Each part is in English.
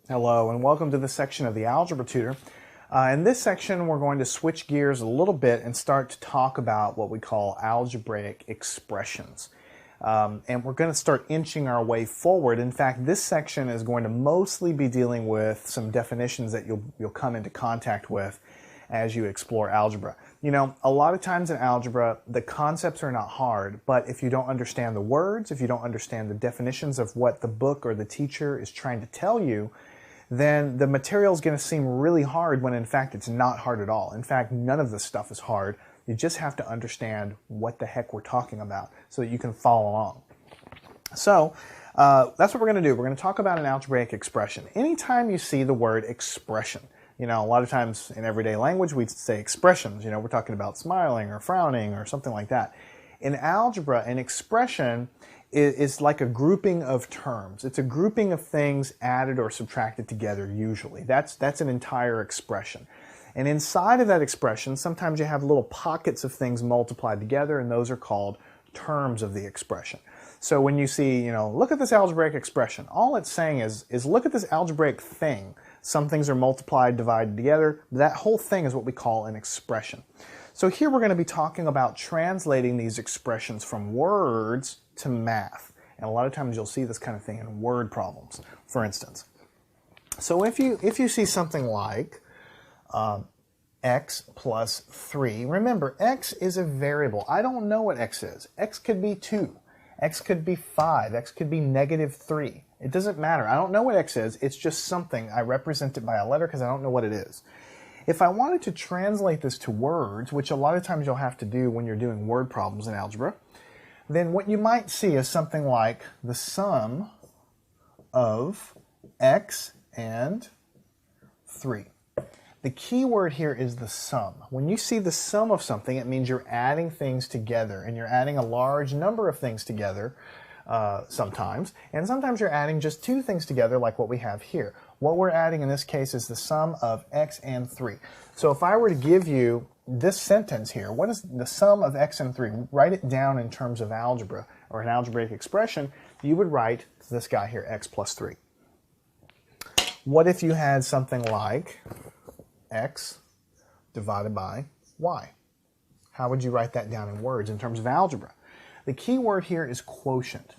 Hello and welcome to this section of the Algebra Tutor. In this section we're going to switch gears a little bit and start to talk about what we call algebraic expressions. And we're going to start inching our way forward. In fact, this section is going to mostly be dealing with some definitions that you'll come into contact with as you explore algebra. You know, a lot of times in algebra, the concepts are not hard, but if you don't understand the words, if you don't understand the definitions of what the book or the teacher is trying to tell you, then the material is going to seem really hard when in fact it's not hard at all. In fact, none of this stuff is hard. You just have to understand what the heck we're talking about so that you can follow along. So that's what we're going to do. We're going to talk about an algebraic expression. Anytime you see the word expression, you know, a lot of times in everyday language we say expressions. You know, we're talking about smiling or frowning or something like that. In algebra, an expression is like a grouping of terms. It's a grouping of things added or subtracted together usually. That's an entire expression. And inside of that expression, sometimes you have little pockets of things multiplied together, and those are called terms of the expression. So when you see, you know, look at this algebraic expression, all it's saying is look at this algebraic thing. Some things are multiplied, divided together. That whole thing is what we call an expression. So here we're going to be talking about translating these expressions from words to math. And a lot of times you'll see this kind of thing in word problems, for instance. So if you see something like x plus 3, remember x is a variable. I don't know what x is. X could be 2. X could be 5. X could be negative 3. It doesn't matter. I don't know what x is. It's just something. I represent it by a letter because I don't know what it is. If I wanted to translate this to words, which a lot of times you'll have to do when you're doing word problems in algebra, then what you might see is something like the sum of x and 3. The key word here is the sum. When you see the sum of something, it means you're adding things together, and you're adding a large number of things together sometimes, and sometimes you're adding just two things together like what we have here. What we're adding in this case is the sum of x and 3. So if I were to give you this sentence here, what is the sum of x and 3? Write it down in terms of algebra or an algebraic expression. You would write this guy here, x plus 3. What if you had something like x divided by y? How would you write that down in words in terms of algebra? The key word here is quotient.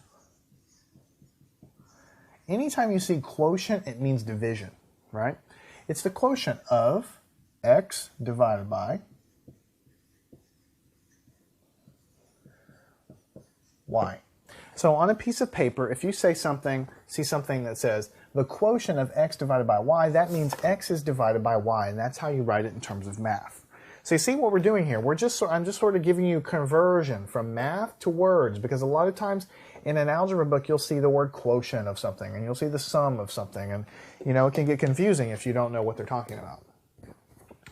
Anytime you see quotient, it means division, right? It's the quotient of x divided by y. So on a piece of paper, if you see something that says the quotient of x divided by y, that means x is divided by y, and that's how you write it in terms of math. So you see what we're doing here? I'm just sort of giving you conversion from math to words, because a lot of times in an algebra book you'll see the word quotient of something, and you'll see the sum of something, and you know, it can get confusing if you don't know what they're talking about.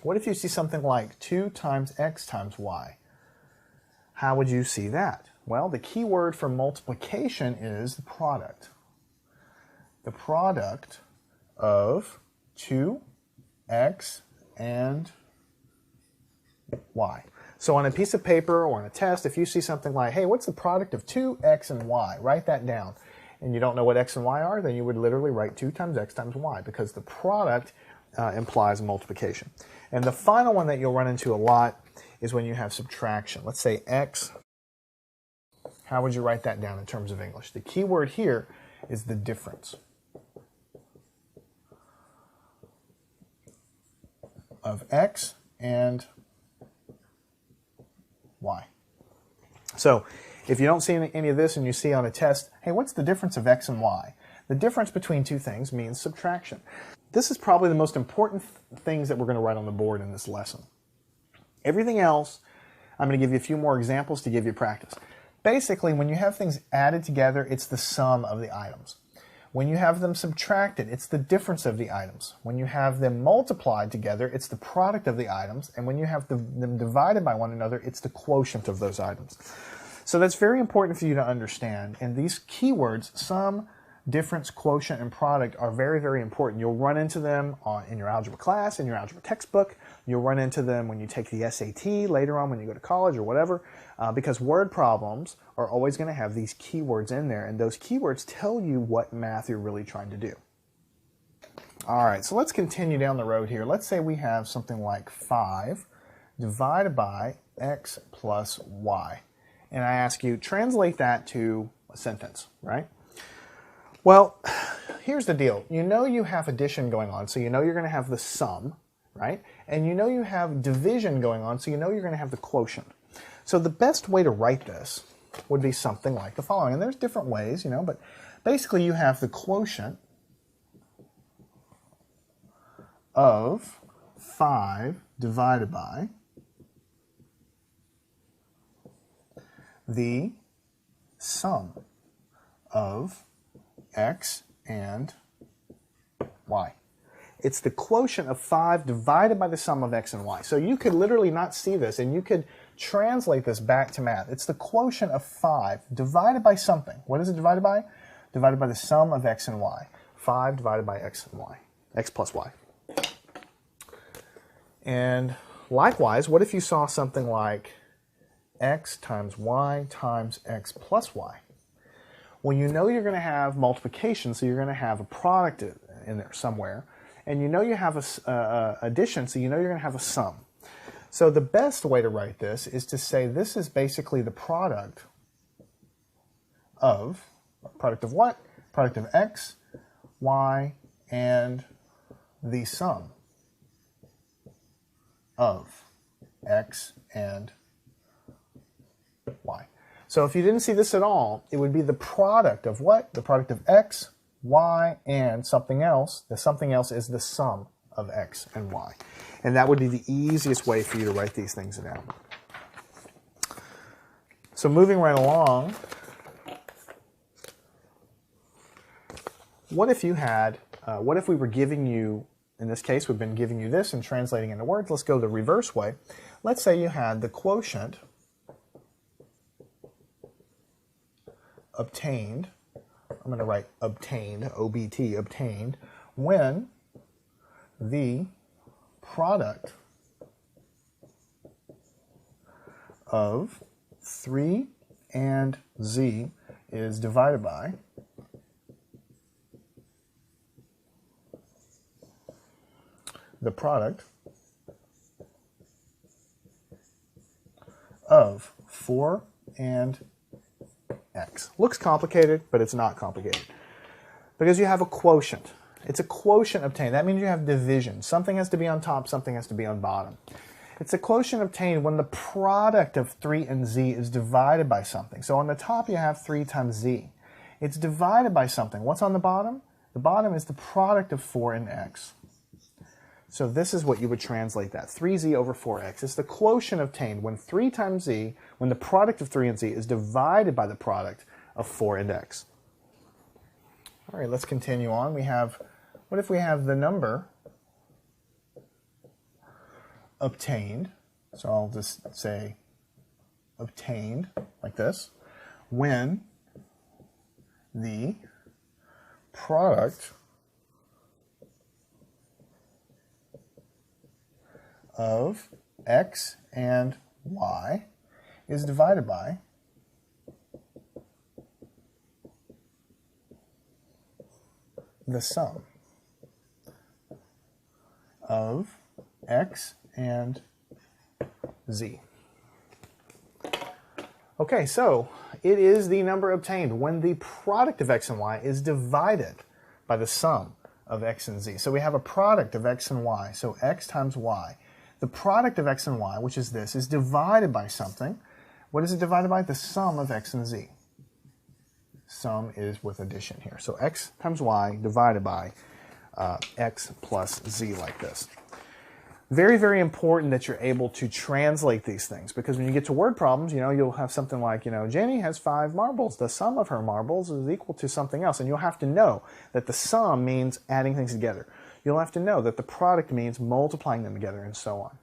What if you see something like 2 times x times y? How would you see that? Well, the key word for multiplication is the product. The product of 2x and y. So on a piece of paper or on a test, if you see something like, hey, what's the product of 2x and y? Write that down. And you don't know what x and y are, then you would literally write 2 times x times y, because the product implies multiplication. And the final one that you'll run into a lot is when you have subtraction. Let's say x. How would you write that down in terms of English? The key word here is the difference of x and y. So if you don't see any of this and you see on a test, hey, what's the difference of x and y? The difference between two things means subtraction. This is probably the most important things that we're going to write on the board in this lesson. Everything else, I'm going to give you a few more examples to give you practice. Basically, when you have things added together, it's the sum of the items. When you have them subtracted, it's the difference of the items. When you have them multiplied together, it's the product of the items. And when you have them divided by one another, it's the quotient of those items. So that's very important for you to understand. And these keywords, sum, difference, quotient, and product, are very, very important. You'll run into them in your algebra class, in your algebra textbook. You'll run into them when you take the SAT later on when you go to college or whatever, because word problems are always going to have these keywords in there, and those keywords tell you what math you're really trying to do. All right, so let's continue down the road here. Let's say we have something like 5 divided by x plus y. And I ask you, translate that to a sentence, right? Well, here's the deal. You know you have addition going on, so you know you're going to have the sum, right? And you know you have division going on, so you know you're going to have the quotient. So the best way to write this would be something like the following. And there's different ways, you know, but basically you have the quotient of 5 divided by the sum of x and y. It's the quotient of 5 divided by the sum of x and y. So you could literally not see this, and you could translate this back to math. It's the quotient of 5 divided by something. What is it divided by? Divided by the sum of x and y. 5 divided by x and y. X plus y. And likewise, what if you saw something like x times y times x plus y? Well, you know you're going to have multiplication, so you're going to have a product in there somewhere. And you know you have a addition, so you know you're going to have a sum. So the best way to write this is to say this is basically the product of what? Product of x, y, and the sum of x and y. So if you didn't see this at all, it would be the product of what? The product of x, y, and something else. The something else is the sum of x and y. And that would be the easiest way for you to write these things down. So moving right along, what if you had, what if we were giving you, in this case we've been giving you this and translating into words. Let's go the reverse way. Let's say you had the quotient obtained, I'm going to write obtained, O-B-T, obtained, when the product of 3 and z is divided by the product of 4 and x. Looks complicated, but it's not complicated. Because you have a quotient. It's a quotient obtained. That means you have division. Something has to be on top, something has to be on bottom. It's a quotient obtained when the product of 3 and z is divided by something. So on the top you have 3 times z. It's divided by something. What's on the bottom? The bottom is the product of 4 and x. So this is what you would translate that. 3z over 4x. It's the quotient obtained when 3 times z, when the product of 3 and z is divided by the product of 4 and x. All right, let's continue on. We have, what if we have the number obtained? So I'll just say obtained like this. When the product of x and y is divided by the sum of x and z. Okay, so it is the number obtained when the product of x and y is divided by the sum of x and z. So we have a product of x and y, so x times y. The product of x and y, which is this, is divided by something. What is it divided by? The sum of x and z. Sum is with addition here. So x times y divided by x plus z like this. Very, very important that you're able to translate these things, because when you get to word problems, you know, you'll have something like, you know, Jenny has 5 marbles. The sum of her marbles is equal to something else. And you'll have to know that the sum means adding things together. You'll have to know that the product means multiplying them together, and so on.